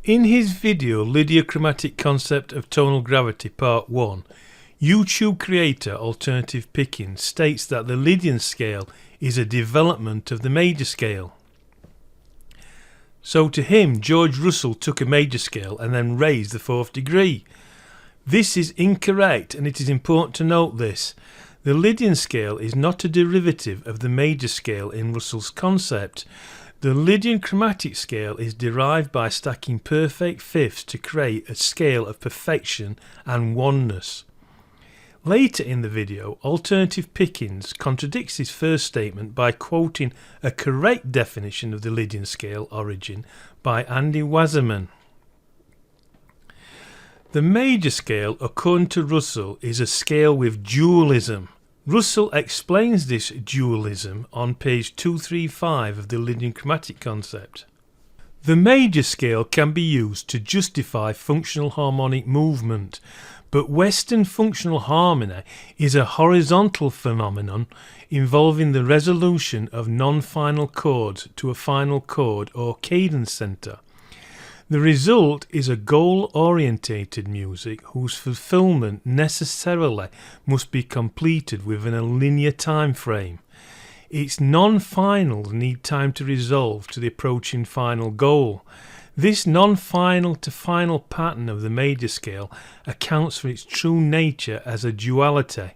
In his video Lydian Chromatic Concept of Tonal Gravity Part 1, YouTube creator Alternative Picking states that the Lydian scale is a development of the major scale. So to him, George Russell took a major scale and then raised the fourth degree. This is incorrect, and it is important to note this. The Lydian scale is not a derivative of the major scale in Russell's concept. The Lydian chromatic scale is derived by stacking perfect fifths to create a scale of perfection and oneness. Later in the video, Alternative Pickings contradicts his first statement by quoting a correct definition of the Lydian scale origin by Andy Wasserman. The major scale, according to Russell, is a scale with dualism. Russell explains this dualism on page 235 of the Lydian chromatic concept. The major scale can be used to justify functional harmonic movement, but Western functional harmony is a horizontal phenomenon involving the resolution of non-final chords to a final chord or cadence center. The result is a goal-orientated music whose fulfillment necessarily must be completed within a linear time frame. Its non-finals need time to resolve to the approaching final goal. This non-final to final pattern of the major scale accounts for its true nature as a duality,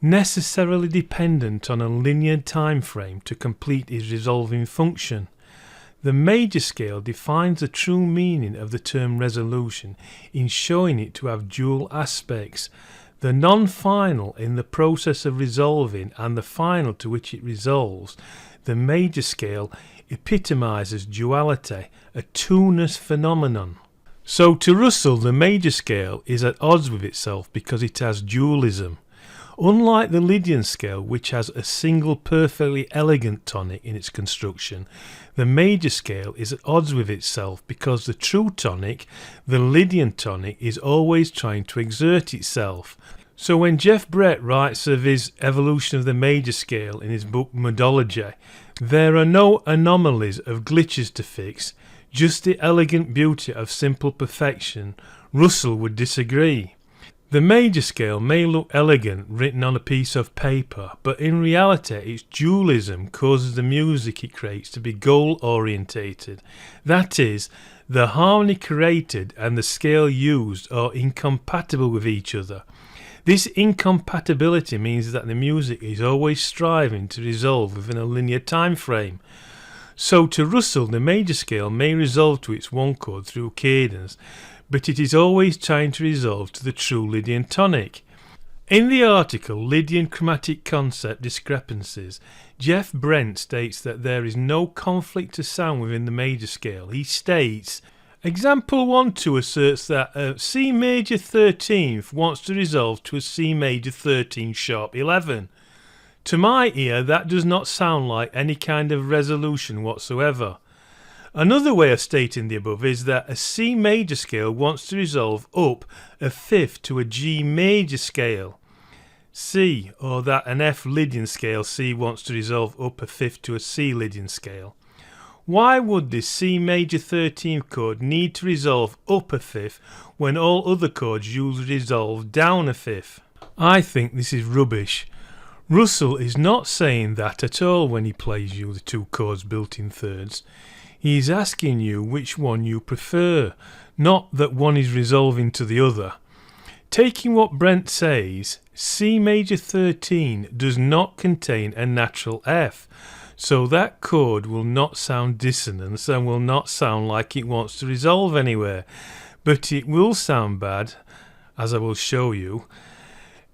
necessarily dependent on a linear time frame to complete its resolving function. The major scale defines the true meaning of the term resolution in showing it to have dual aspects, the non-final in the process of resolving and the final to which it resolves. The major scale epitomizes duality, a two-ness phenomenon. So to Russell, the major scale is at odds with itself because it has dualism. Unlike the Lydian scale, which has a single perfectly elegant tonic in its construction, the major scale is at odds with itself because the true tonic, the Lydian tonic, is always trying to exert itself. So when Jeff Brent writes of his evolution of the major scale in his book Modology, there are no anomalies of glitches to fix, just the elegant beauty of simple perfection. Russell would disagree. The major scale may look elegant written on a piece of paper, but in reality its dualism causes the music it creates to be goal-orientated. That is, the harmony created and the scale used are incompatible with each other. This incompatibility means that the music is always striving to resolve within a linear time frame. So to Russell, the major scale may resolve to its one chord through cadence, but it is always trying to resolve to the true Lydian tonic. In the article Lydian Chromatic Concept Discrepancies, Jeff Brent states that there is no conflict of sound within the major scale. He states, example 1-2 asserts that a C major 13th wants to resolve to a C major 13 sharp 11. To my ear, that does not sound like any kind of resolution whatsoever. Another way of stating the above is that a C major scale wants to resolve up a fifth to a G major scale C, or that an F Lydian scale C wants to resolve up a fifth to a C Lydian scale. Why would this C major 13th chord need to resolve up a fifth when all other chords usually resolve down a fifth? I think this is rubbish. Russell is not saying that at all when he plays you the two chords built in thirds. He is asking you which one you prefer, not that one is resolving to the other. Taking what Brent says, C major 13 does not contain a natural F, so that chord will not sound dissonance and will not sound like it wants to resolve anywhere, but it will sound bad, as I will show you,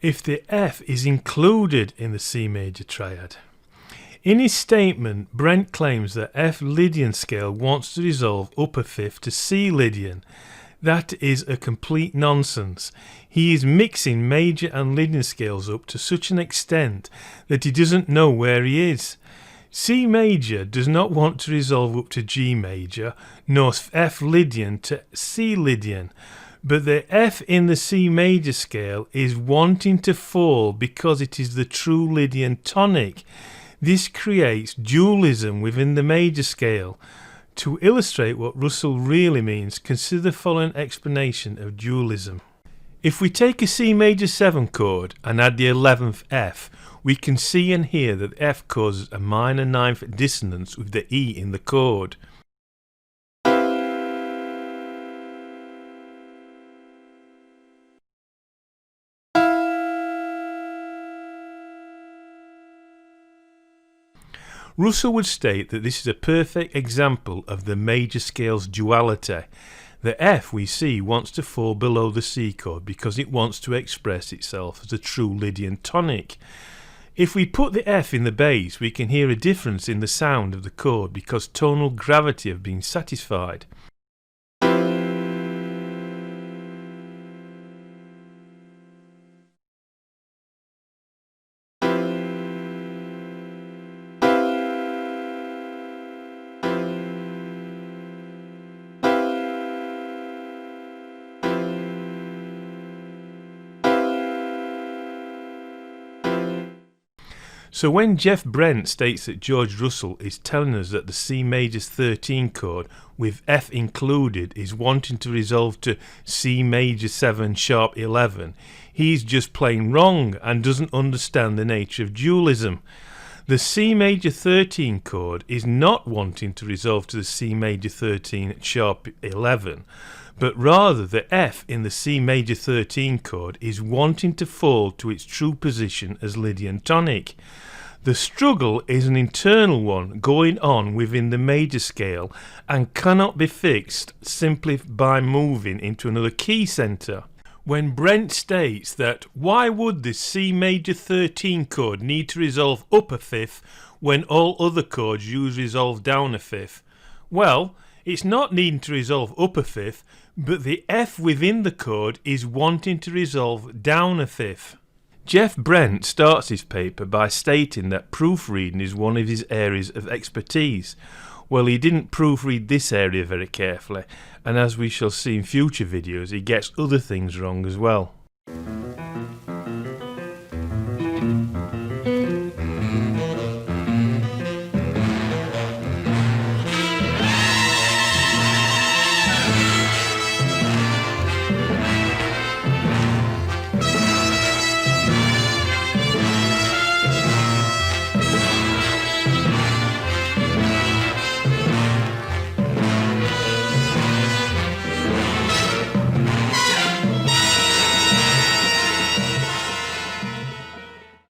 if the F is included in the C major triad. In his statement, Brent claims that F Lydian scale wants to resolve up a fifth to C Lydian. That is a complete nonsense. He is mixing major and Lydian scales up to such an extent that he doesn't know where he is. C major does not want to resolve up to G major, nor F Lydian to C Lydian. But the F in the C major scale is wanting to fall because it is the true Lydian tonic. This creates dualism within the major scale. To illustrate what Russell really means, consider the following explanation of dualism. If we take a C major 7 chord and add the 11th F, we can see and hear that F causes a minor 9th dissonance with the E in the chord. Russell would state that this is a perfect example of the major scale's duality. The F we see wants to fall below the C chord because it wants to express itself as a true Lydian tonic. If we put the F in the bass, we can hear a difference in the sound of the chord because tonal gravity have been satisfied. So when Jeff Brent states that George Russell is telling us that the C major 13 chord with F included is wanting to resolve to C major 7 sharp 11, he's just plain wrong and doesn't understand the nature of dualism. The C major 13 chord is not wanting to resolve to the C major 13 sharp 11, but rather the F in the C major 13 chord is wanting to fall to its true position as Lydian tonic. The struggle is an internal one going on within the major scale and cannot be fixed simply by moving into another key centre. When Brent states that why would this C major 13 chord need to resolve up a fifth when all other chords use resolve down a fifth, well, it's not needing to resolve up a fifth, but the F within the chord is wanting to resolve down a fifth. Jeff Brent starts his paper by stating that proofreading is one of his areas of expertise. Well, he didn't proofread this area very carefully, and as we shall see in future videos, he gets other things wrong as well.